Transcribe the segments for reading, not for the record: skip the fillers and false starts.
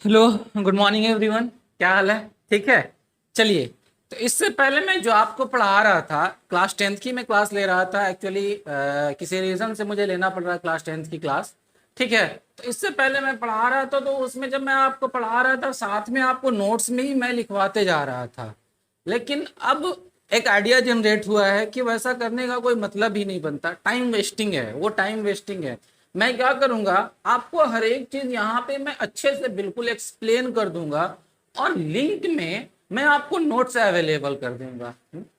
Hello, good morning everyone. क्या हाल है? ठीक है। चलिए, तो इससे पहले मैं जो आपको पढ़ा रहा था, क्लास 10th की मैं क्लास ले रहा था। एक्चुअली किसी रीज़न से मुझे लेना पड़ रहा है क्लास 10th की क्लास। ठीक है। तो इससे पहले मैं पढ़ा रहा था, तो उसमें जब मैं आपको पढ़ा रहा था साथ में आपको नोट्स में ही मैं लिखवाते जा रहा था। लेकिन अब एक आइडिया जनरेट हुआ है कि वैसा करने का कोई मतलब ही नहीं बनता, टाइम वेस्टिंग है, वो टाइम वेस्टिंग है। मैं क्या करूंगा, आपको हर एक चीज यहाँ पे मैं अच्छे से बिल्कुल एक्सप्लेन कर दूंगा, और लिंक में मैं आपको नोट्स अवेलेबल कर दूंगा।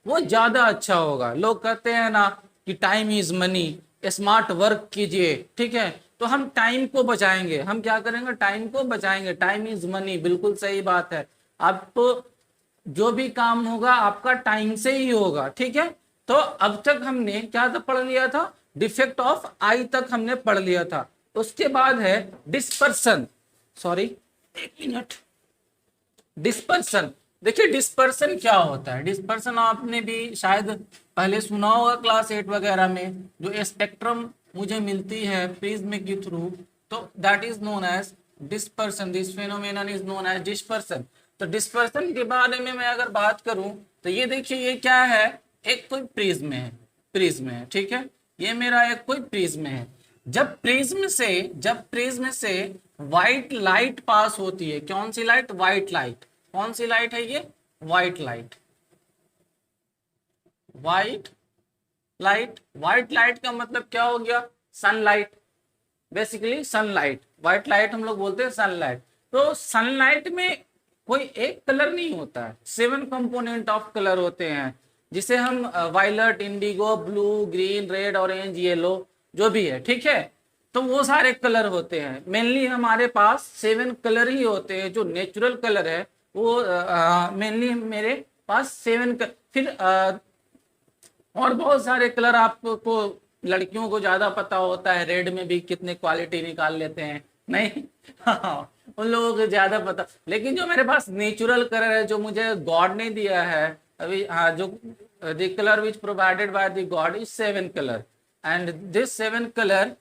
वो ज्यादा अच्छा होगा। लोग कहते हैं ना कि time is money, smart work कीजिए। ठीक है। तो हम टाइम को बचाएंगे। हम क्या करेंगे? टाइम को बचाएंगे। टाइम इज मनी, बिल्कुल सही बात है। आप जो भी काम होगा आपका टाइम से ही होगा। ठीक है। तो अब तक हमने क्या था पढ़ लिया था? डिफेक्ट ऑफ आई तक हमने पढ़ लिया था। उसके बाद है डिस्पर्सन। सॉरी, एक मिनट। डिस्पर्सन। देखिए, डिस्पर्सन क्या होता है? डिस्पर्सन आपने भी शायद पहले सुना होगा क्लास 8 वगैरह में। जो स्पेक्ट्रम मुझे मिलती है प्रिज्म के थ्रू, तो that is known as dispersion. This phenomenon is known as dispersion. तो डिस्पर्सन के बारे में मैं अगर बात करूं, तो ये देखिए, ये क्या है? एक कोई प्रिज्म है। प्रिज्म है, ठीक है। ये मेरा एक कोई प्रिज्म है। जब प्रिज्म से व्हाइट लाइट पास होती है, कौन सी लाइट? White light. कौन सी लाइट है ये? White light. White light. White light का मतलब क्या हो गया? Sunlight. Basically sunlight. White light हम लोग बोलते हैं सनलाइट। तो सनलाइट में कोई एक कलर नहीं होता है, 7 कंपोनेंट ऑफ कलर होते हैं, जिसे हम violet, Indigo, blue, green, red, orange, yellow, जो भी है। ठीक है। तो वो सारे कलर होते हैं। मेनली हमारे पास 7 कलर ही होते हैं। जो नेचुरल कलर है वो मेनली मेरे पास 7 फिर और बहुत सारे कलर आपको, लड़कियों को ज्यादा पता होता है, रेड में भी कितने क्वालिटी निकाल लेते हैं, नहीं? हाँ, उन लोगों को ज्यादा पता। लेकिन जो मेरे पास नेचुरल कलर है, जो मुझे गॉड ने दिया है अभी, हाँ, जो the colour which provided by the god is 7 colour. And this 7 colour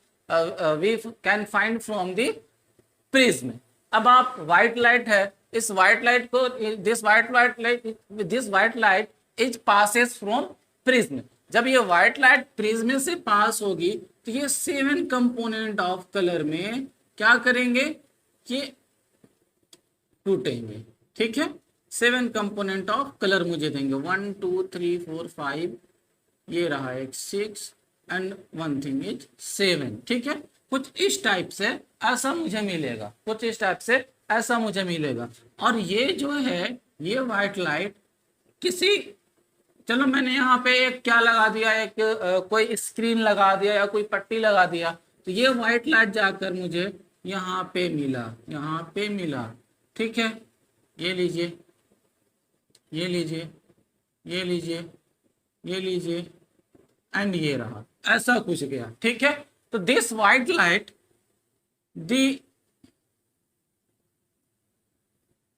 we can find from the prism. अब आप व्हाइट लाइट है, इस व्हाइट लाइट को, this white light is passes from prism. जब ये व्हाइट लाइट प्रिज्म से पास होगी, तो ये 7 कंपोनेंट ऑफ कलर में क्या करेंगे कि टूटेंगे। ठीक है। 7 कंपोनेंट ऑफ कलर मुझे देंगे, 1 2 3 4 5, ये रहा एक 6, एंड वन थिंग इज 7। ठीक है। कुछ इस टाइप से ऐसा मुझे मिलेगा, कुछ इस टाइप से ऐसा मुझे मिलेगा। और ये जो है, ये व्हाइट लाइट किसी, चलो मैंने यहाँ पे एक क्या लगा दिया, एक कोई स्क्रीन लगा दिया या कोई पट्टी लगा दिया, तो ये व्हाइट लाइट जाकर मुझे यहाँ पे मिला, यहाँ पे मिला। ठीक है। ये लीजिए, ये लीजिए, ये लीजिए, ये लीजिए, एंड ये रहा, ऐसा कुछ गया। ठीक है। तो this white light, the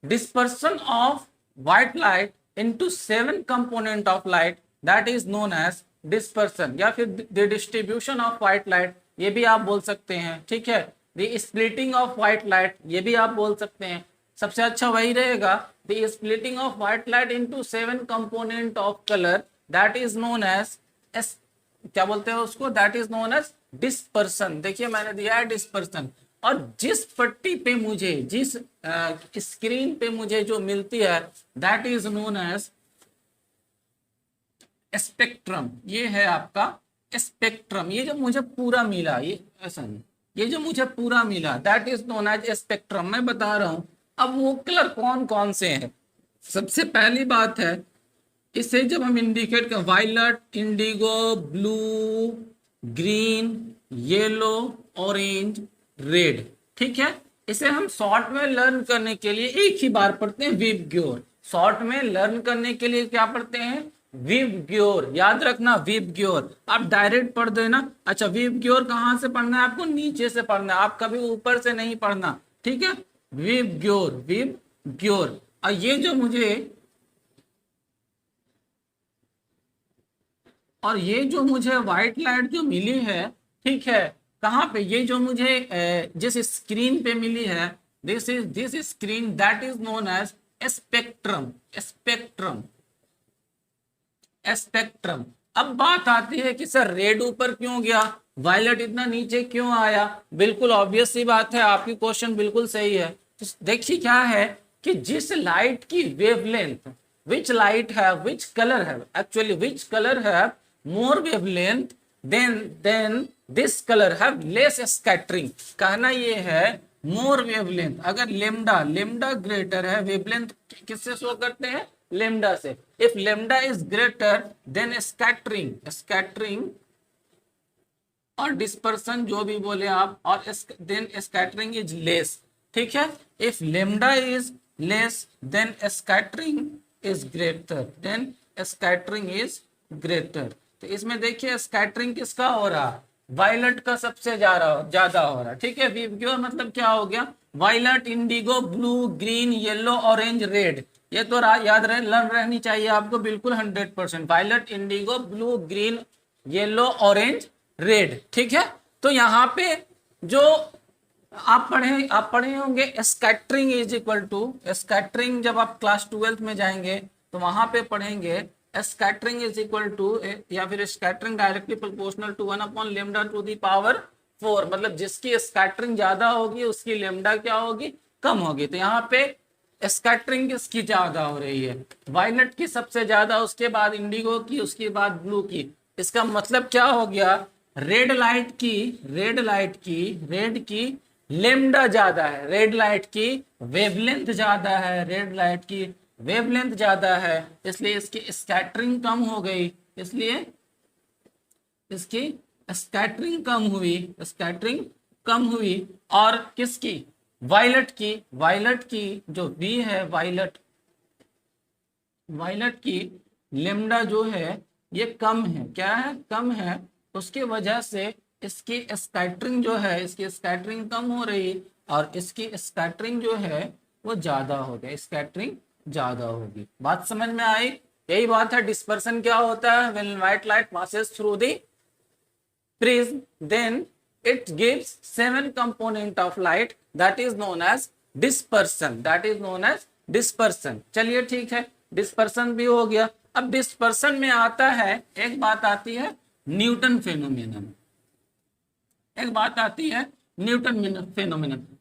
dispersion of white light into 7 component of light, that is known as dispersion, या फिर the distribution of white light, ये भी आप बोल सकते हैं। ठीक है। the splitting of white light, ये भी आप बोल सकते हैं। सबसे अच्छा वही रहेगा, the splitting of white light into 7 component of color, that is known as क्या बोलते हैं उसको? That is known as dispersion. देखिए, मैंने दिया है डिस्पर्सन। और जिस पट्टी पे मुझे, जिस स्क्रीन पे मुझे जो मिलती है, that is known as spectrum. ये है आपका स्पेक्ट्रम। ये जो मुझे पूरा मिला, ये ऐसा नहीं, ये जो मुझे पूरा मिला, that is known as spectrum. मैं बता रहा हूं। अब वो कलर कौन कौन से हैं? सबसे पहली बात है, इसे जब हम इंडिकेट कर, violet, Indigo, blue, green, yellow, orange, red. ठीक है। इसे हम शॉर्ट में लर्न करने के लिए एक ही बार पढ़ते हैं, विबग्योर। शॉर्ट में लर्न करने के लिए क्या पढ़ते हैं? विबग्योर। याद रखना, विबग्योर। आप डायरेक्ट पढ़ देना। अच्छा, विबग्योर कहाँ से पढ़ना है आपको? नीचे से पढ़ना है, आप कभी ऊपर से नहीं पढ़ना। ठीक है। VIBGYOR, VIBGYOR. और ये जो मुझे, और ये जो मुझे व्हाइट लाइट जो मिली है, ठीक है, कहाँ पे? ये जो मुझे जिस स्क्रीन पे मिली है, this screen that is known as spectrum. Spectrum. अब बात आती है कि सर रेड ऊपर क्यों गया, वायलेट इतना नीचे क्यों आया। बिल्कुल ऑब्वियस सी बात है, आपकी क्वेश्चन बिल्कुल सही है। तो देखिए क्या है कि जिस लाइट की वेवलेंथ, विच लाइट है, विच कलर है, एक्चुअली विच कलर है more wavelength than this colour have less scattering. कहना ये है मोर वेवलेंथ, अगर लेमडा ग्रेटर है, वेवलेंथ किससे शो करते हैं, लेमडा से। If lambda is greater than scattering और डिस्पर्सन, जो भी बोले आप, और देन स्कैटरिंग इज लेस। ठीक है, if lambda is less than scattering is greater, तो इसमें देखिए स्कैटरिंग किसका हो रहा, वायलेट का सबसे ज्यादा हो रहा। ठीक है, विवग्योर मतलब क्या हो गया, violet, indigo, blue, green, yellow, orange, red. ये तो याद रहनी चाहिए आपको बिल्कुल 100%। Violet, indigo, blue, green, yellow, orange, red. ठीक है, तो यहाँ पे जो आप पढ़े होंगे scattering is equal to, scattering जब आप क्लास 12th में जाएंगे तो वहां पे पढ़ेंगे स्कैटरिंग इज इक्वल टू, या फिर स्कैटरिंग डायरेक्टली प्रोपोर्शनल टू 1/λ⁴। मतलब जिसकी स्कैटरिंग ज्यादा होगी उसकी लेमडा क्या होगी, कम होगी। तो यहाँ पे स्कैटरिंग किसकी ज्यादा हो रही है, वायलेट की सबसे ज्यादा, उसके बाद इंडिगो की, उसके बाद ब्लू की। इसका मतलब क्या हो गया, रेड की लेमडा ज्यादा है, रेड लाइट की वेवलेंथ ज्यादा है, इसलिए इसकी स्कैटरिंग कम हो गई, इसलिए इसकी स्कैटरिंग कम हुई। और किसकी, वायलेट की जो बी है, वायलेट की लेमडा जो है ये कम है, क्या है, कम है। उसकी वजह से इसकी स्कैटरिंग जो है, इसकी स्कैटरिंग कम हो रही और इसकी स्कैटरिंग जो है वो ज्यादा हो गई, स्कैटरिंग ज्यादा होगी। बात समझ में आई, यही बात है। डिस्पर्सन क्या होता है, when white light passes through the prism then it gives 7 component of light, that is known as dispersion। चलिए ठीक है, डिस्पर्सन भी हो गया। अब डिस्पर्सन में आता है, एक बात आती है न्यूटन फेनोमेनन,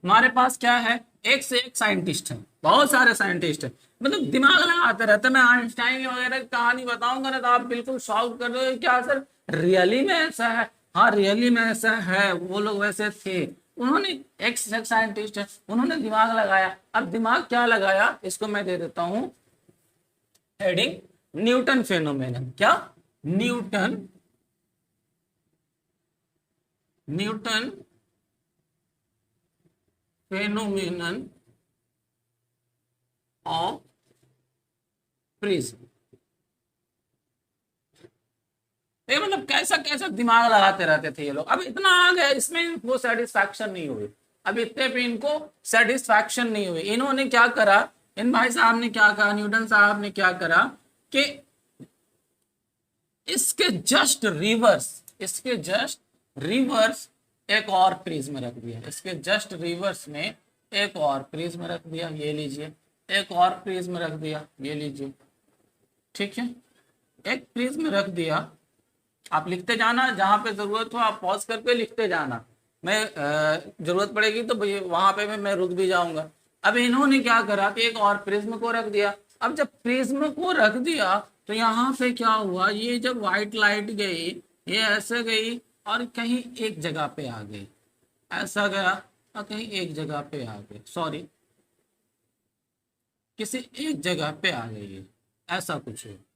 हमारे पास क्या है, एक से एक साइंटिस्ट है, बहुत सारे साइंटिस्ट है, मतलब दिमाग लगाते रहते। मैं आइंस्टाइन वगैरह की कहानी बताऊंगा ना तो आप बिल्कुल शॉक कर दो, क्या सर रियली में ऐसा है। हाँ रियली में ऐसा है, वो लोग वैसे थे, उन्होंने एक साइंटिस्ट है, उन्होंने दिमाग लगाया। अब दिमाग क्या लगाया, इसको मैं दे देता हूं हेडिंग, न्यूटन फेनोमेनन। क्या, न्यूटन फेनोमेनन ऑफ प्रिज्म। ये मतलब कैसा कैसा दिमाग लगाते रहते थे ये लोग। अब इतना आ गया, इसमें इनको सेटिस्फैक्शन नहीं हुई, अब इतने पे इनको सेटिस्फैक्शन नहीं हुई। इन्होंने क्या करा, इन भाई साहब ने क्या कहा, न्यूटन साहब ने क्या करा कि इसके जस्ट रिवर्स एक और प्रिज्म रख दिया, इसके जस्ट रिवर्स में एक और प्रिज्म रख दिया, ये लीजिए, एक और प्रिज्म रख दिया, ये लीजिए। ठीक है, एक प्रिज्म रख दिया। आप लिखते जाना, जहां पे जरूरत हो आप पॉज करके लिखते जाना, मैं जरूरत पड़ेगी तो वहां पे मैं रुक भी जाऊंगा। अब इन्होंने क्या करा कि एक और प्रिज्म को रख दिया। अब जब प्रिज्म को रख दिया तो यहाँ पे क्या हुआ, ये जब व्हाइट लाइट गई, ये ऐसे गई और कहीं एक जगह पे आ गई, ऐसा गया और कहीं एक जगह पे आ गई, सॉरी किसी एक जगह पे आ गई है, ऐसा कुछ है।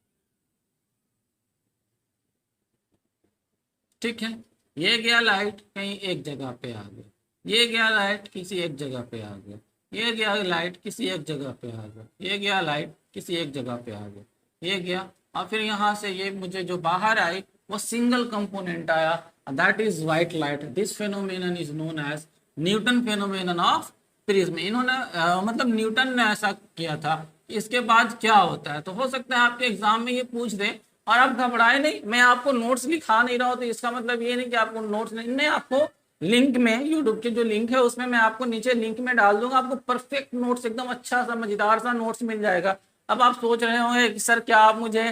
ठीक है, ये गया लाइट कहीं एक जगह पे आ गया, ये गया लाइट किसी एक जगह पे आ गया, ये गया लाइट किसी एक जगह पे आ गया, ये गया लाइट किसी एक जगह पे आ गया, ये गया, और फिर यहाँ से ये मुझे जो बाहर आई वो सिंगल कंपोनेंट आया, that is white light. This phenomenon is known as Newton phenomenon of prism. इन्होंने मतलब न्यूटन ने ऐसा किया था। इसके बाद क्या होता है, तो हो सकता है आपके एग्जाम में ये पूछ दे, और आप घबराए नहीं, मैं आपको नोट्स लिखा नहीं रहा हूं तो इसका मतलब ये नहीं कि आपको नोट्स नहीं, आपको लिंक में, यूट्यूब के जो लिंक है उसमें मैं आपको नीचे लिंक में डाल दूंगा, आपको परफेक्ट नोट्स एकदम अच्छा सा मजेदार सा नोट्स मिल जाएगा। अब आप सोच रहे होंगे कि सर क्या आप मुझे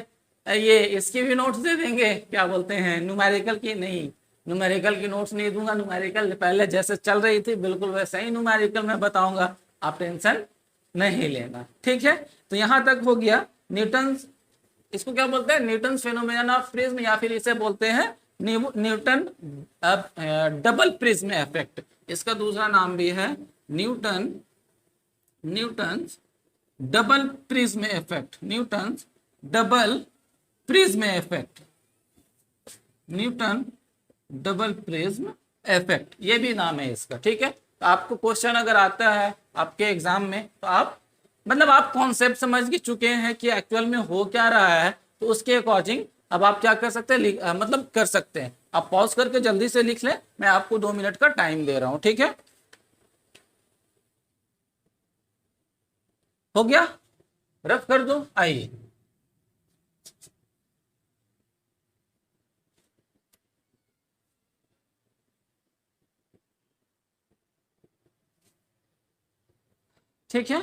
ये इसकी भी नोट्स दे देंगे, क्या बोलते हैं न्यूमेरिकल की? नहीं, न्यूमेरिकल की नोट्स नहीं दूंगा, न्यूमेरिकल पहले जैसे चल रही थी बिल्कुल वैसे ही न्यूमेरिकल मैं बताऊंगा, आप टेंशन नहीं लेना, ठीक है। तो यहाँ तक हो गया न्यूटन, इसको क्या बोलते हैं, न्यूटन फेनोमेनन ऑफ प्रिज्म, या फिर इसे बोलते हैं न्यूटन डबल प्रिज्म इफेक्ट। इसका दूसरा नाम भी है Newton double prism effect, Newton double prism effect, Newton double prism effect, ये भी नाम है इसका, ठीक है। तो आपको क्वेश्चन अगर आता है आपके एग्जाम में तो आप मतलब आप कॉन्सेप्ट समझ के चुके हैं कि एक्चुअल में हो क्या रहा है, तो उसके अकॉर्डिंग अब आप क्या कर सकते हैं, मतलब कर सकते हैं। आप पॉज करके जल्दी से लिख लें, मैं आपको 2 मिनट का टाइम दे रहा हूं, ठीक है। हो गया, रफ कर दो, आइए। ठीक है,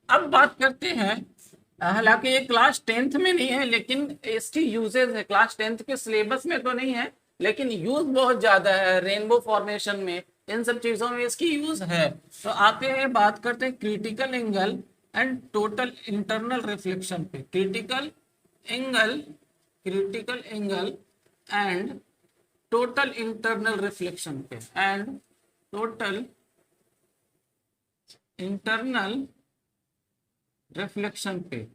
अब बात करते हैं, हालांकि ये क्लास 10th में नहीं है लेकिन इसकी यूजेज है, क्लास 10th के सिलेबस में तो नहीं है लेकिन यूज बहुत ज्यादा है, रेनबो फॉर्मेशन में, इन सब चीजों में इसकी यूज है। तो आते हैं बात करते हैं critical angle and total internal reflection पे, critical angle, critical angle and total internal reflection पे, एंड टोटल इंटरनल रिफ्लेक्शन पे।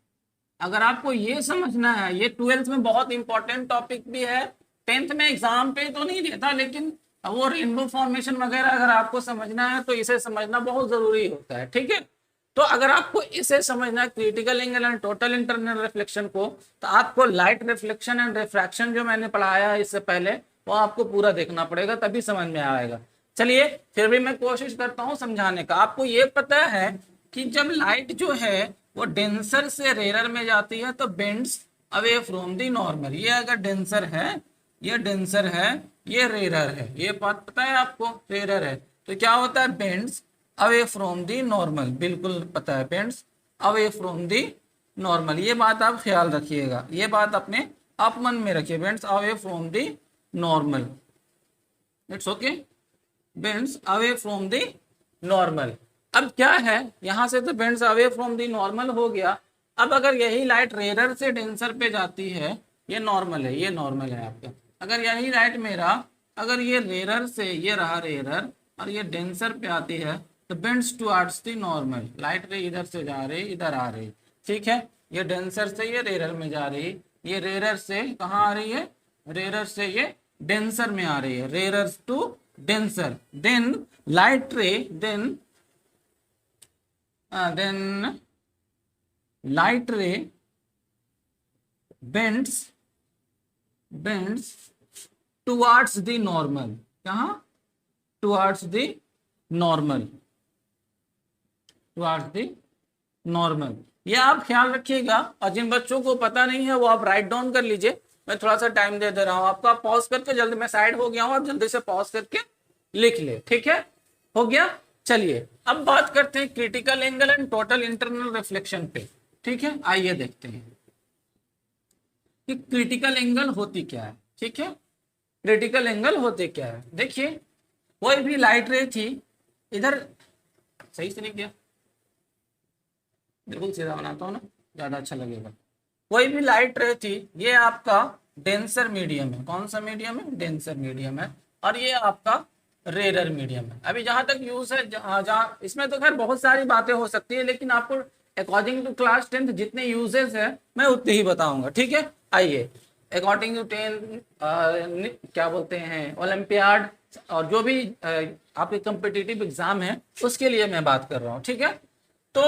अगर आपको ये समझना है, ये 12th में बहुत इंपॉर्टेंट टॉपिक भी है, 10th में एग्जाम पे तो नहीं देता लेकिन वो रेनबो फॉर्मेशन वगैरह अगर आपको समझना है तो इसे समझना बहुत जरूरी होता है, ठीक है। तो अगर आपको इसे समझना है critical angle and total internal reflection को, तो आपको लाइट रिफ्लेक्शन एंड रिफ्रैक्शन जो मैंने पढ़ाया है इससे पहले वो आपको पूरा देखना पड़ेगा, तभी समझ में आएगा। चलिए फिर भी मैं कोशिश करता हूँ समझाने का। आपको ये पता है कि जब लाइट जो है वो डेंसर से रेयर में जाती है तो bends away from the normal, ये अगर डेंसर है, ये डेंसर है, ये रेयर है, ये बात पता है आपको, रेयर है, तो क्या होता है, bends away from the normal, बिल्कुल पता है, bends away from the normal, ये बात आप ख्याल रखिएगा, ये बात अपने आप मन में रखिए, bends away from the normal, it's okay, bends away from the normal. अब क्या है, यहां से तो bends away from the normal हो गया। अब अगर यही लाइट रेयर से डेंसर पे जाती है, ये नॉर्मल है, ये नॉर्मल है आपका, अगर यही लाइट मेरा, अगर ये रेयर से, ये रहा रेयर और ये डेंसर पे आती है तो bends towards the normal, light ray इधर से जा रही इधर आ रही, ठीक है, ये डेंसर से ये रेयर में जा रही, ये रेयर से कहाँ आ रही है, रेयर से ये डेंसर में आ रही है, rare to denser, then light ray, then light ray bends towards the normal, कहाँ, towards the normal, towards the normal, ये आप ख्याल रखिएगा। और जिन बच्चों को पता नहीं है वो आप राइट डाउन कर लीजिए, मैं थोड़ा सा टाइम दे रहा हूं आपको, आप पॉज करके जल्दी, मैं साइड हो गया हूं, आप जल्दी से पॉज करके लिख ले, ठीक है, हो गया। चलिए अब बात करते हैं critical angle and total internal reflection पे, ठीक है, आइए देखते हैं कि क्रिटिकल एंगल होती क्या है, ठीक है, क्रिटिकल एंगल होते क्या है। देखिए कोई भी लाइट रे थी, इधर सही से नहीं किया, बिल्कुल सीधा बनाता हूँ ना, ज्यादा अच्छा लगेगा। कोई भी लाइट रे थी, ये आपका डेंसर मीडियम है, कौन सा मीडियम है, डेंसर मीडियम है, और ये आपका रेयर मीडियम है। अभी जहां तक यूज है, जहाँ इसमें तो खैर बहुत सारी बातें हो सकती है लेकिन आपको अकॉर्डिंग टू क्लास 10th जितने यूजेस है मैं उतने ही बताऊंगा, ठीक है। आइए, अकॉर्डिंग टू 10 क्या बोलते हैं ओलंपियाड और जो भी आपके कम्पिटिटिव एग्जाम है उसके लिए मैं बात कर रहा हूँ, ठीक है। तो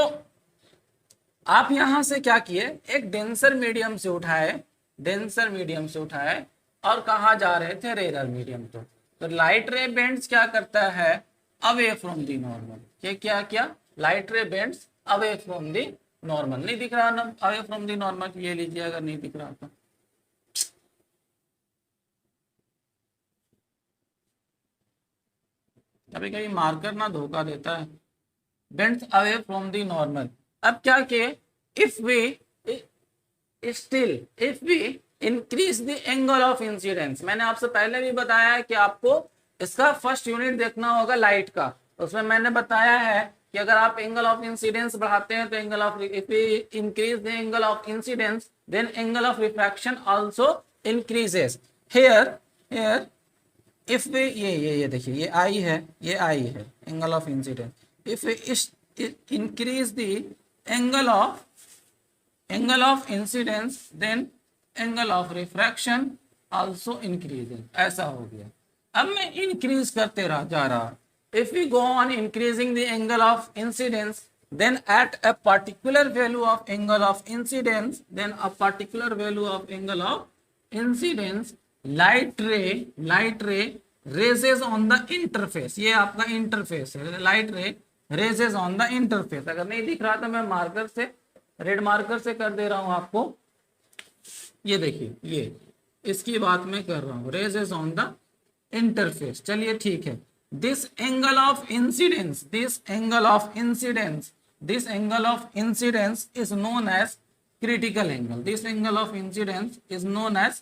आप यहां से क्या किए, एक डेंसर मीडियम से उठाए, डेंसर मीडियम से उठाए और कहा जा रहे थे रेयर मीडियम, तो लाइट रे बेंड्स क्या करता है, अवे फ्रॉम दी नॉर्मल, ये क्या किया, light ray bends away from the normal, नहीं दिख रहा ना अवे फ्रॉम दी नॉर्मल, ये लीजिए अगर नहीं दिख रहा तो, कभी कभी मार्कर ना धोखा देता है। Bends away from the normal. अब क्या किए, if we increase the angle of incidence, मैंने आपसे पहले भी बताया है कि आपको इसका फर्स्ट यूनिट देखना होगा लाइट का। उसमें मैंने बताया है कि अगर आप एंगल ऑफ इंसिडेंस बढ़ाते हैं तो angle of, if we increase the angle of incidence then angle of refraction also increases. Here if we, ये देखिए, ये आई है, ये आई है angle of incidence. If we increase the angle of incidence then angle of refraction also increases, ऐसा हो गया। अब मैं इंक्रीज करते जा रहा। If we go on increasing the angle of incidence then at a particular value of angle of incidence, then a particular value of angle of incidence, light ray rays on the interface, ये आपका interface है, light रे raises on the interface. अगर नहीं दिख रहा तो मैं मार्कर से, रेड मार्कर से कर दे रहा हूं आपको। ये देखिए, ये इसकी बात मैं कर रहा हूं, रेजेस ऑन द इंटरफेस। चलिए ठीक है। this angle of incidence is known as critical angle, this angle of incidence is known as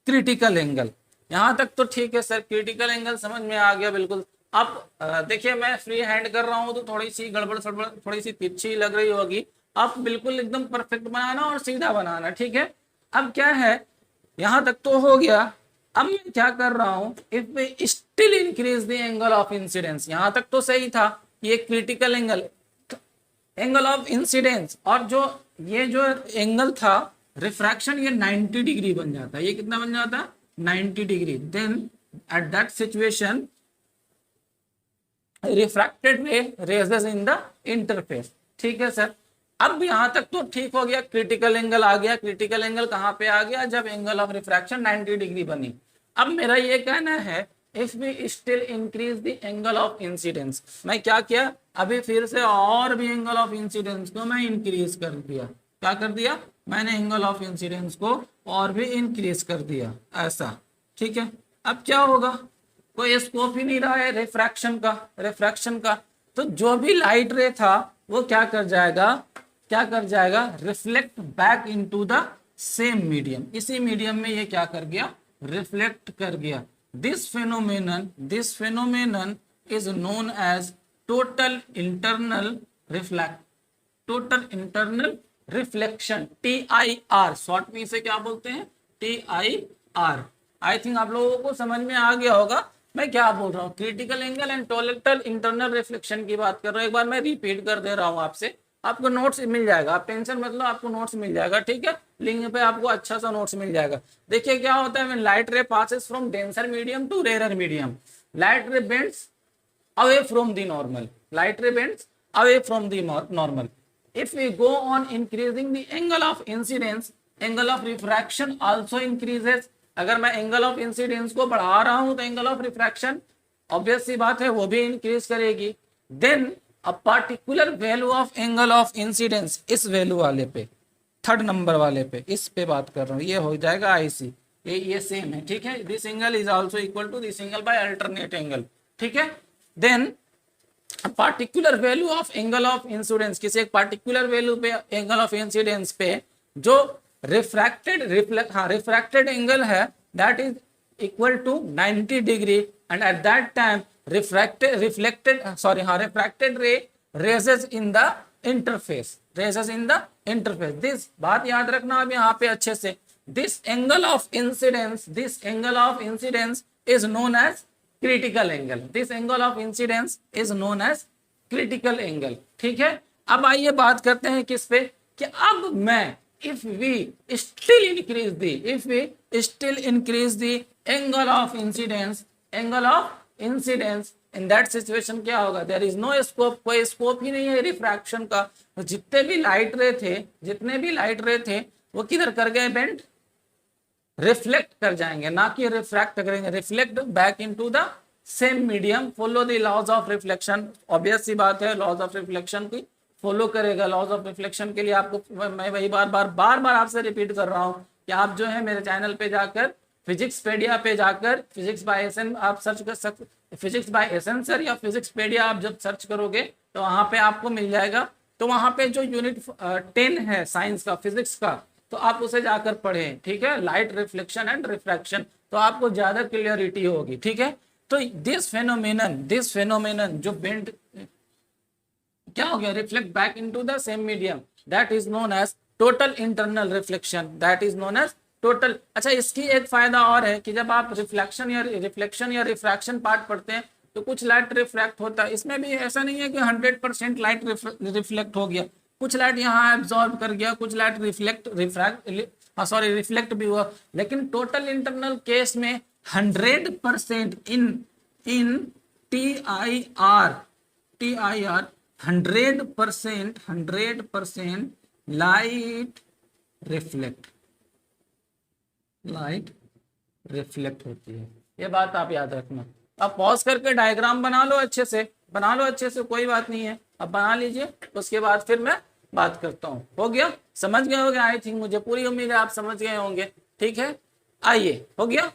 critical angle। यहां तक तो ठीक है सर, क्रिटिकल एंगल समझ में आ गया बिल्कुल। अब देखिए मैं फ्री हैंड कर रहा हूं तो थोड़ी सी गड़बड़ सड़बड़, थोड़ी सी तिरछी लग रही होगी। आप बिल्कुल एकदम परफेक्ट बनाना और सीधा बनाना, ठीक है। अब क्या है, यहां तक तो हो गया। अब मैं क्या कर रहा हूं, if we still increase the angle of incidence, यहां तक तो सही था, ये क्रिटिकल एंगल ऑफ इंसिडेंस, और जो ये जो एंगल था रिफ्रैक्शन, ये 90 डिग्री बन जाता है। ये कितना बन जाता है, 90 degree. Then at that situation refracted ray raises in the interface, ठीक है सर। अब यहां तक तो ठीक हो गया, क्रिटिकल एंगल आ गया। क्रिटिकल एंगल कहां पे आ गया, जब एंगल ऑफ रिफ्रैक्शन 90 डिग्री बनी। अब मेरा ये कहना है, if we still increase the angle of incidence, मैं क्या किया, अभी फिर से और भी एंगल ऑफ इंसिडेंस को मैं इंक्रीज कर दिया। क्या कर दिया, मैंने एंगल ऑफ इंसिडेंस को और भी इंक्रीज कर दिया, ऐसा, ठीक है। अब क्या होगा, कोई स्कोप ही नहीं रहा है रिफ्रैक्शन का, तो जो भी लाइट रे था वो क्या कर जाएगा, reflect back into the same medium, इसी मीडियम में ये क्या कर गया, रिफ्लेक्ट कर गया। This phenomenon is known as total internal reflection, TIR, short में इसे क्या बोलते हैं, TIR। आई थिंक आप लोगों को समझ में आ गया होगा मैं क्या बोल रहा हूँ। Critical angle and total internal reflection की बात कर रहा हूँ। एक बार मैं रिपीट कर दे रहा हूँ आपसे, आपको नोट्स मिल जाएगा, आप टेंशन मत लो, आपको नोट्स मिल जाएगा, ठीक है। लिंक पे आपको अच्छा सा नोट्स मिल जाएगा। देखिए क्या होता है, when light ray passes from denser medium to rare medium, light ray bends away from the normal, if we go on increasing the angle of incidence, angle of refraction also increases। अगर मैं angle of incidence को बढ़ा रहा हूं तो angle of refraction obvious सी बात है वो भी इंक्रीज करेगी। Then a particular value of angle of incidence, इस वैल्यू वाले पे, थर्ड नंबर वाले पे, इस पे बात कर रहा हूँ, ये हो जाएगा आईसी, ये सेम है, ठीक है। This angle is also equal to this angle by alternate angle, ठीक है। Then particular value of angle of incidence, किसी एक पार्टिकुलर वैल्यू पे एंगल ऑफ इंसिडेंस पे जो रिफ्रैक्टेड एंगल है that is equal to 90 degree, and at that time refracted ray raises in the interface, this बात याद रखना अब यहाँ पे अच्छे से। This angle of incidence is known as critical angle, ठीक है। अब आइए बात करते हैं किस पे, कि अब मैं if we still increase the angle of incidence in that situation क्या होगा, there is no scope, कोई स्कोप ही नहीं है रिफ्रैक्शन का। तो जितने भी लाइट रे थे वो किधर कर गए, बेंड, रिफ्लेक्ट कर जाएंगे, ना कि रिफ्रैक्ट करेंगे, reflect back into the same medium. Follow the laws of reflection, obvious सी बात है, लॉज ऑफ रिफ्लेक्शन की फॉलो करेगा। लॉज ऑफ रिफ्लेक्शन के लिए आपको मैं वही बार बार आपसे रिपीट कर रहा हूं कि आप जो है मेरे चैनल पे जाकर फिजिक्सपेडिया पे जाकर फिजिक्स बाय एसन आप सर्च कर सकते, फिजिक्स बाय एसन सर या फिजिक्सपेडिया आप जब सर्च करोगे तो वहां पे आपको मिल जाएगा। तो वहां पे जो यूनिट 10 है साइंस का, फिजिक्स का, तो आप उसे जाकर पढ़ें, ठीक है, लाइट रिफ्लेक्शन एंड रिफ्रैक्शन, तो आपको ज्यादा क्लियरिटी होगी, ठीक है। तो दिस फेनोमेनन जो बेंड क्या हो गया, reflect back into the same medium, that is known as total internal reflection, that is known as total. अच्छा, इसकी एक फायदा और है कि जब आप रिफ्लेक्शन या रिफ्रैक्शन पार्ट पढ़ते हैं तो कुछ लाइट रिफ्रैक्ट होता है, इसमें भी ऐसा नहीं है कि 100% लाइट रिफ्लेक्ट हो गया, कुछ लाइट यहाँ एब्जॉर्ब कर गया, कुछ लाइट रिफ्लेक्ट भी हुआ, लेकिन टोटल इंटरनल केस में 100% इन TIR 100% लाइट रिफ्लेक्ट होती है, ये बात आप याद रखना। अब पॉज करके डायग्राम बना लो अच्छे से, कोई बात नहीं है, अब बना लीजिए, उसके बाद फिर मैं बात करता हूँ। हो गया, समझ गए होंगे आई थिंक, मुझे पूरी उम्मीद है आप समझ गए होंगे, ठीक है। आइए, हो गया।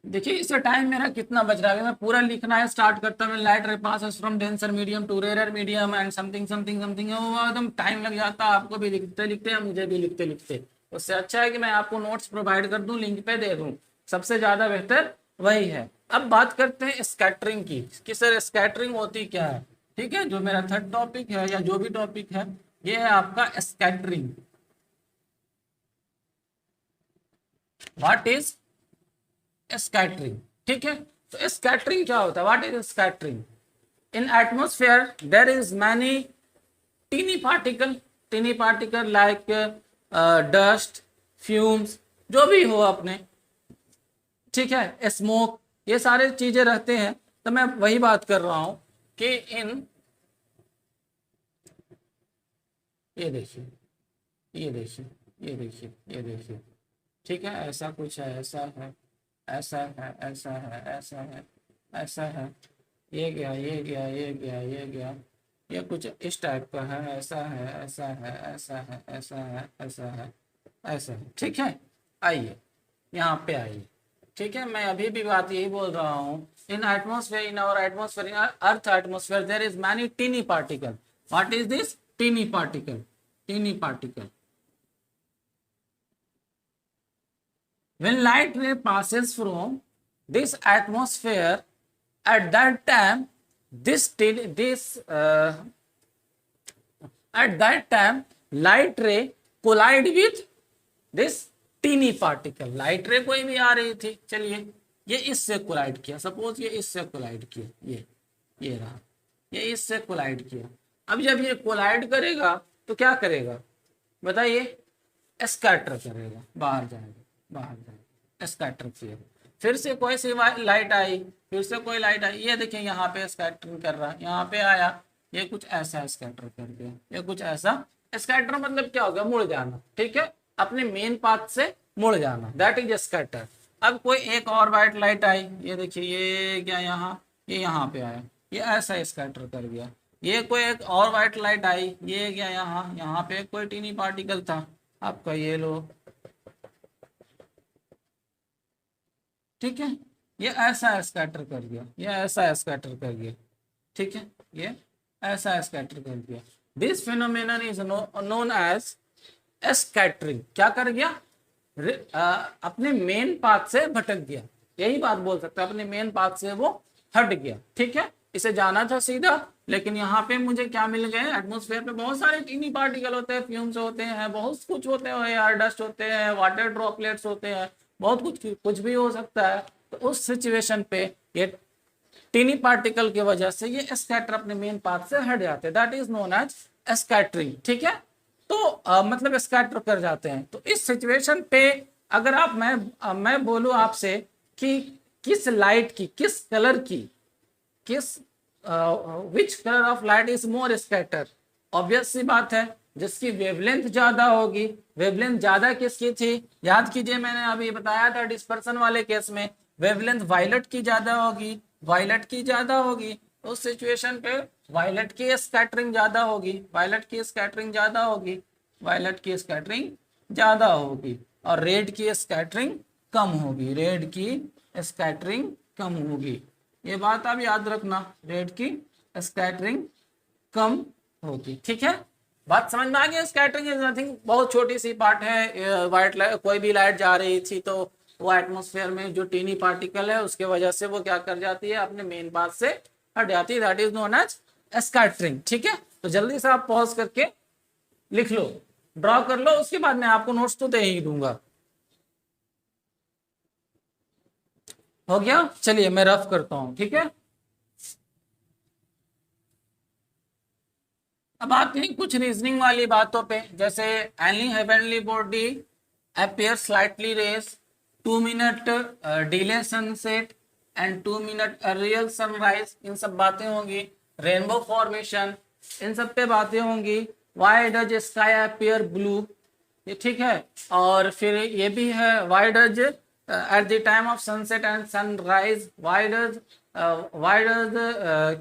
देखिए इससे टाइम मेरा कितना बच रहा है, मैं पूरा लिखना है, स्टार्ट करता हूँ, light ray passes from denser medium to rare medium and something something something, एकदम टाइम लग जाता है आपको भी लिखते लिखते, मुझे भी लिखते लिखते। उससे अच्छा है कि मैं आपको नोट्स प्रोवाइड कर दूं, लिंक पे दे दूं, सबसे ज्यादा बेहतर वही है। अब बात करते हैं स्कैटरिंग की, कि सर स्कैटरिंग होती क्या है, ठीक है। जो मेरा थर्ड टॉपिक है या जो भी टॉपिक है, ये है आपका स्कैटरिंग। व्हाट इज स्कैटरिंग, ठीक है। तो स्कैटरिंग क्या होता है, what is scattering? In atmosphere there is many tiny particle like dust, fumes, जो भी हो अपने, ठीक है, स्मोक, ये सारे चीजें रहते हैं। तो मैं वही बात कर रहा हूं कि ये देखिए, ये देखिए, ये देखिए, ये देखिए, ठीक है, ऐसा कुछ है, ऐसा है, ऐसा है, ऐसा है, ऐसा है, ऐसा है, ये गया, ये गया, ये गया, ये गया, ये कुछ इस टाइप का है, ऐसा है, ऐसा है, ऐसा है, ऐसा है, ऐसा है, ऐसा है, ठीक है। आइए यहाँ पे आइए, ठीक है, मैं अभी भी बात यही बोल रहा हूँ, in atmosphere, in our atmosphere, in Earth atmosphere there is many tiny particle. What is this tiny particle? Tiny particle, when light ray passes from this atmosphere, at that time at that time light ray collide with this teeny particle। Light रे कोई भी आ रही थी, चलिए ये इससे collide किया, suppose ये इससे कोलाइड किया, ये रहा, ये इससे कोलाइड किया। अब जब ये कोलाइड करेगा तो क्या करेगा बताइए? स्कैटर करेगा, बाहर जाएगा, स्कैटर किया। फिर से कोई सी लाइट आई, फिर से कोई लाइट आई, ये देखिए यहाँ पे स्कैटरिंग कर रहा है, यहाँ पे आया, ये कुछ ऐसा स्कैटर कर दिया, ये कुछ ऐसा। स्कैटर मतलब क्या हो गया? मुड़ जाना, ठीक है, अपने मेन पाथ से मुड़ जाना, दैट इज स्कैटर। अब कोई एक और वाइट लाइट आई, ये देखिए, ये क्या यहाँ, ये यहाँ पे आया, ये ऐसा स्कैटर कर गया। ये कोई एक और वाइट लाइट आई, ये क्या यहाँ, यहाँ पे कोई टीनी पार्टिकल था आपका, ये लो, ठीक है, ये ऐसा स्कैटर कर दिया, ये ऐसा स्कैटर कर दिया, ठीक है, ये ऐसा स्कैटर कर दिया। This phenomenon is known as scattering. क्या कर गया? अपने मेन पाथ से भटक गया, यही बात बोल सकते हैं, अपने मेन पाथ से वो हट गया, ठीक है। इसे जाना था सीधा, लेकिन यहाँ पे मुझे क्या मिल गए? एटमोस्फेयर पे बहुत सारे टीनी पार्टिकल होते हैं, फ्यूम्स होते हैं, बहुत कुछ होते हैं यार, डस्ट होते हैं, वाटर ड्रॉपलेट्स होते हैं, बहुत कुछ भी हो सकता है। तो उस सिचुएशन पे ये टीनी पार्टिकल की वजह से ये स्कैटर अपने मेन पाथ से हट जाते हैं, that is known as scattering, ठीक है। तो मतलब स्कैटर कर जाते हैं। तो इस सिचुएशन पे अगर आप मैं बोलूं आपसे कि किस लाइट की, किस कलर की, किस which colour of light is more scatter, obvious सी बात है, जिसकी वेवलेंथ ज्यादा होगी। वेवलेंथ ज्यादा किसकी थी? याद कीजिए, मैंने अभी बताया था डिस्पर्सन वाले केस में वेवलेंथ वायलेट की ज्यादा होगी, वायलेट की ज्यादा होगी। उस सिचुएशन पे वायलेट की स्कैटरिंग ज्यादा होगी, वायलेट की स्कैटरिंग ज्यादा होगी, वायलेट की स्कैटरिंग ज्यादा होगी, और रेड की स्कैटरिंग कम होगी, रेड की स्कैटरिंग कम होगी। ये बात आप याद रखना, रेड की स्कैटरिंग कम होगी। ठीक है, बात समझ में आ गई। स्कैटरिंग इज नथिंग, बहुत छोटी सी पार्ट है। वाइट लाइट, कोई भी लाइट जा रही थी तो वो एटमॉस्फेयर में जो टीनी पार्टिकल है उसके वजह से वो क्या कर जाती है, अपने मेन पाथ से हट जाती है, that is known as scattering. ठीक है, तो जल्दी से आप पॉज करके लिख लो, ड्रॉ कर लो, उसके बाद मैं आपको नोट्स तो दे ही दूंगा। हो गया, चलिए मैं रफ करता हूं। ठीक है, अब आते हैं कुछ रीजनिंग वाली बातों पे, जैसे any heavenly body appear slightly raised, 2 minute delay sunset and 2 minute real sunrise, इन सब बातें होंगी। रेनबो फॉर्मेशन, इन सब पे बातें होंगी। Why does sky appear blue, ये ठीक है। और फिर ये भी है, why does at the time of sunset and sunrise, why does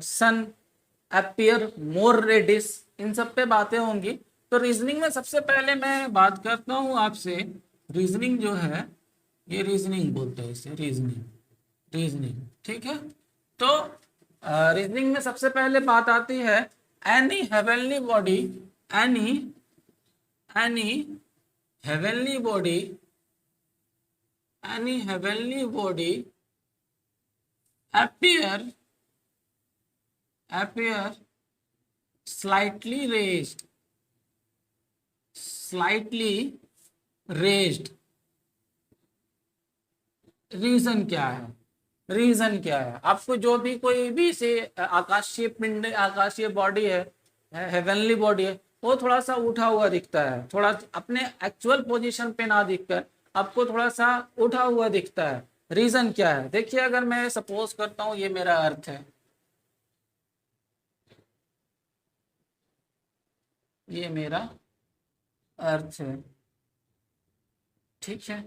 sun appear more reddish, इन सब पे बातें होंगी। तो रीजनिंग में सबसे पहले मैं बात करता हूं आपसे, रीजनिंग जो है, ये रीजनिंग बोलते हैं इसे, रीजनिंग, रीजनिंग। ठीक है, तो रीजनिंग में सबसे पहले बात आती है, any heavenly body, any any heavenly body, any heavenly body appear appear slightly raised, slightly raised, reason क्या है, रीजन क्या है? आपको जो भी कोई भी से आकाशीय पिंड, आकाशीय बॉडी है, हेवनली बॉडी है, वो थोड़ा सा उठा हुआ दिखता है, थोड़ा अपने एक्चुअल पोजीशन पे ना दिखकर आपको थोड़ा सा उठा हुआ दिखता है। रीजन क्या है? देखिए, अगर मैं सपोज करता हूँ ये मेरा अर्थ है, ये मेरा अर्थ है, ठीक है।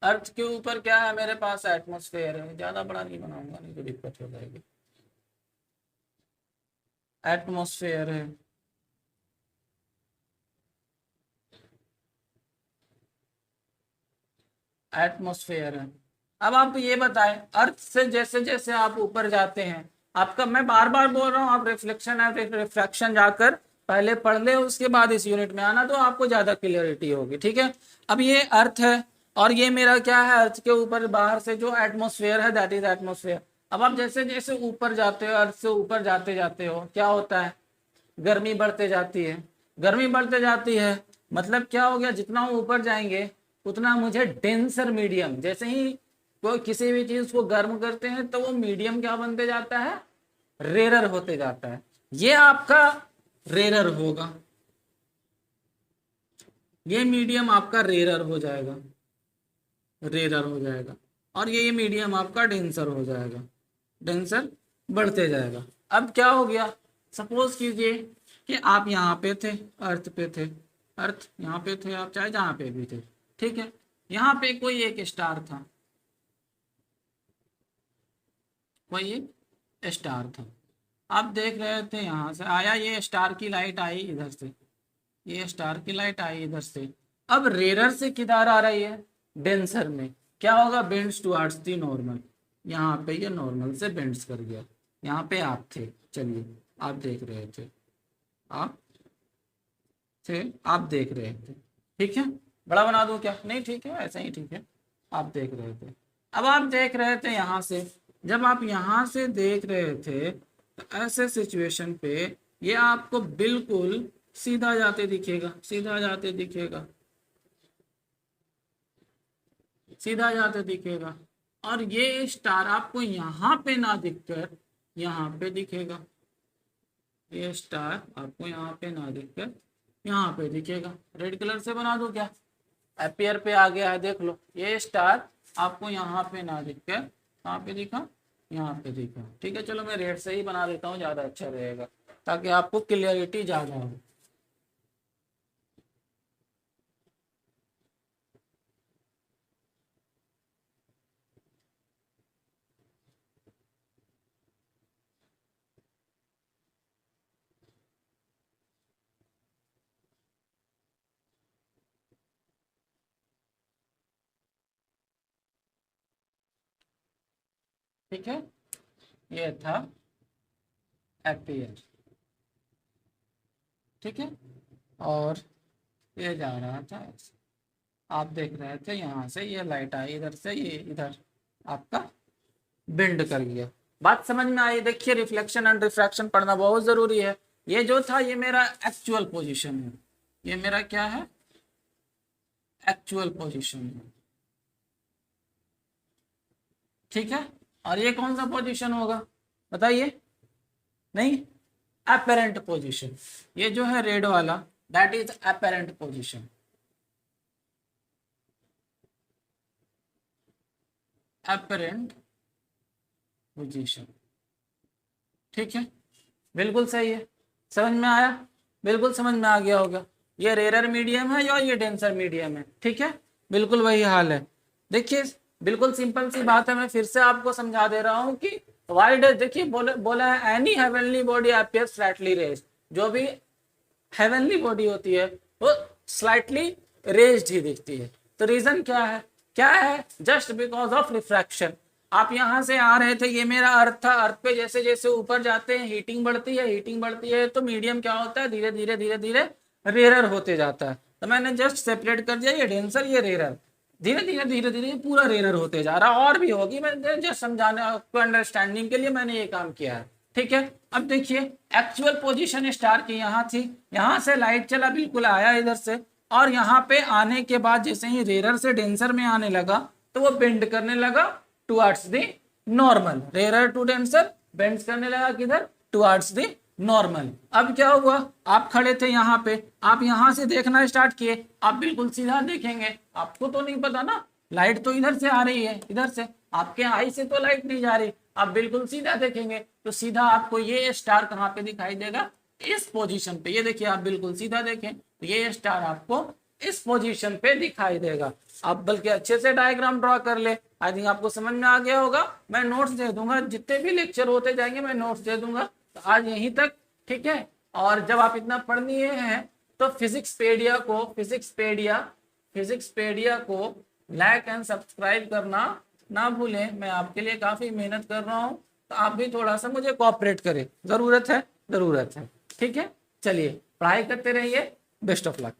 अर्थ के ऊपर क्या है मेरे पास? एटमॉस्फेयर है। ज्यादा बड़ा नहीं बनाऊंगा, नहीं तो दिक्कत हो जाएगी। एटमॉस्फेयर है, एटमॉस्फेयर है। अब आप ये बताएं, अर्थ से जैसे जैसे आप ऊपर जाते हैं, आपका, मैं बार बार बोल रहा हूँ, आप रिफ्लेक्शन है, रिफ्रैक्शन जाकर पहले पढ़ ले, उसके बाद इस यूनिट में आना, तो आपको ज्यादा क्लियरिटी होगी। ठीक है, अब ये अर्थ है और ये मेरा क्या है, अर्थ के ऊपर बाहर से जो एटमॉस्फेयर है, दैट इज एटमॉस्फेयर। अब आप जैसे जैसे ऊपर जाते हो, अर्थ से ऊपर जाते जाते हो, क्या होता है? गर्मी बढ़ते जाती है, गर्मी बढ़ते जाती है, मतलब क्या हो गया, जितना ऊपर जाएंगे उतना मुझे डेंसर मीडियम, जैसे ही कोई किसी भी चीज को गर्म करते हैं तो वो मीडियम क्या बनते जाता है? रेरर होते जाता है। ये आपका रेरर होगा, ये मीडियम आपका रेरर हो जाएगा, रेरर हो जाएगा, और ये मीडियम आपका डेंसर हो जाएगा, डेंसर बढ़ते जाएगा। अब क्या हो गया, सपोज कीजिए कि आप यहाँ पे थे, अर्थ पे थे, अर्थ यहाँ पे थे, आप चाहे जहाँ पे भी थे, ठीक है। यहाँ पे कोई एक स्टार था, कोई एक स्टार था, आप देख रहे थे, यहाँ से आया, ये स्टार की लाइट आई इधर से, ये स्टार की लाइट आई इधर से। अब रेरर से किधर आ रही है? डेंसर में। क्या होगा? बेंड्स टुवर्ड्स दी नॉर्मल, यहाँ पे ये नॉर्मल से बेंड्स कर गया। यहाँ पे आप थे, चलिए, आप देख रहे थे, आप थे, आप देख रहे थे, ठीक है। बड़ा बना दूं क्या? नहीं, ठीक है, ऐसा ही ठीक है। आप देख रहे थे, अब आप देख रहे थे यहाँ से, जब आप यहाँ से देख रहे थे तो ऐसे सिचुएशन पे ये आपको बिल्कुल सीधा जाते दिखेगा, सीधा जाते दिखेगा, सीधा जाते दिखेगा, और ये स्टार आपको यहाँ पे ना दिखकर यहाँ पे दिखेगा, ये स्टार आपको यहाँ पे ना दिखकर यहाँ पे दिखेगा। रेड कलर से बना दो क्या? अपीयर पे आ गया है, देख लो, ये स्टार आपको यहाँ पे ना दिखकर कहाँ पे दिखा? यहाँ पे दिखा। ठीक है, चलो मैं रेड से ही बना देता हूँ, ज़्यादा अच्छा रहेगा, ताकि आपको क्लियरिटी ज़्यादा हो। ठीक है, ये था एपियर, ठीक है, और ये जा रहा था ऐसे, आप देख रहे थे यहाँ से ये लाइट आई इधर से, ये इधर आपका बेंड कर गया। बात समझ में आई? देखिए रिफ्लेक्शन एंड रिफ्रैक्शन पढ़ना बहुत जरूरी है। ये जो था ये मेरा एक्चुअल पोजीशन है, ये मेरा क्या है, एक्चुअल पोजीशन है, ठीक है। और ये कौन सा पोजीशन होगा बताइए? नहीं, अपेरेंट पोजीशन। ये जो है रेड वाला that is apparent position, apparent position, ठीक है, बिल्कुल सही है। समझ में आया? बिल्कुल समझ में आ गया होगा। ये रेयर मीडियम है और ये डेंसर मीडियम है, ठीक है, बिल्कुल वही हाल है। देखिए बिल्कुल सिंपल सी बात है, मैं फिर से आपको समझा दे रहा हूँ कि वाइड, देखिए बोला है any heavenly body appears slightly raised, जो भी हेवनली बॉडी होती है वो स्लाइटली रेज्ड ही दिखती है। तो रीजन क्या है? क्या है? Just because of refraction. आप यहाँ से आ रहे थे, ये मेरा अर्थ था, अर्थ पे जैसे जैसे ऊपर जाते हैं हीटिंग बढ़ती है, हीटिंग बढ़ती है तो मीडियम क्या होता है, धीरे धीरे धीरे धीरे रेयर होते जाता है। तो मैंने जस्ट सेपरेट कर दिया, ये डेंसर ये रेयर, धीरे धीरे धीरे धीरे पूरा रेयर होते जा रहा है। और भी होगी, मैंने जस्ट समझाने आपको अंडरस्टैंडिंग के लिए मैंने ये काम किया है, ठीक है। अब देखिए एक्चुअल पोजीशन स्टार की यहाँ थी, यहाँ से लाइट चला बिल्कुल आया इधर से, और यहाँ पे आने के बाद जैसे ही रेयर से डेंसर में आने लगा तो वो बेंड करने लगा towards the normal, rare to denser bend करने लगा किधर, टुवर्ड्स द नॉर्मल। अब क्या हुआ, आप खड़े थे यहाँ पे, आप यहाँ से देखना स्टार्ट किए, आप बिल्कुल सीधा देखेंगे, आपको तो नहीं पता ना, लाइट तो इधर से आ रही है, इधर से आपके आई से तो लाइट नहीं जा रही, आप बिल्कुल सीधा देखेंगे तो सीधा आपको ये स्टार कहाँ पे दिखाई देगा, इस पोजीशन पे। ये देखिए आप बिल्कुल सीधा देखें तो ये स्टार आपको इस पोजीशन पे दिखाई देगा। आप बल्कि अच्छे से डायग्राम ड्रॉ कर ले, आई थिंक आपको समझ में आ गया होगा। मैं नोट्स दे दूंगा, जितने भी लेक्चर होते जाएंगे मैं नोट्स दे दूंगा। तो आज यहीं तक, ठीक है। और जब आप इतना पढ़ लिए हैं तो फिजिक्सपेडिया को लाइक एंड सब्सक्राइब करना ना भूलें। मैं आपके लिए काफी मेहनत कर रहा हूँ, तो आप भी थोड़ा सा मुझे कोऑपरेट करें, जरूरत है, ठीक है। चलिए पढ़ाई करते रहिए, बेस्ट ऑफ लक।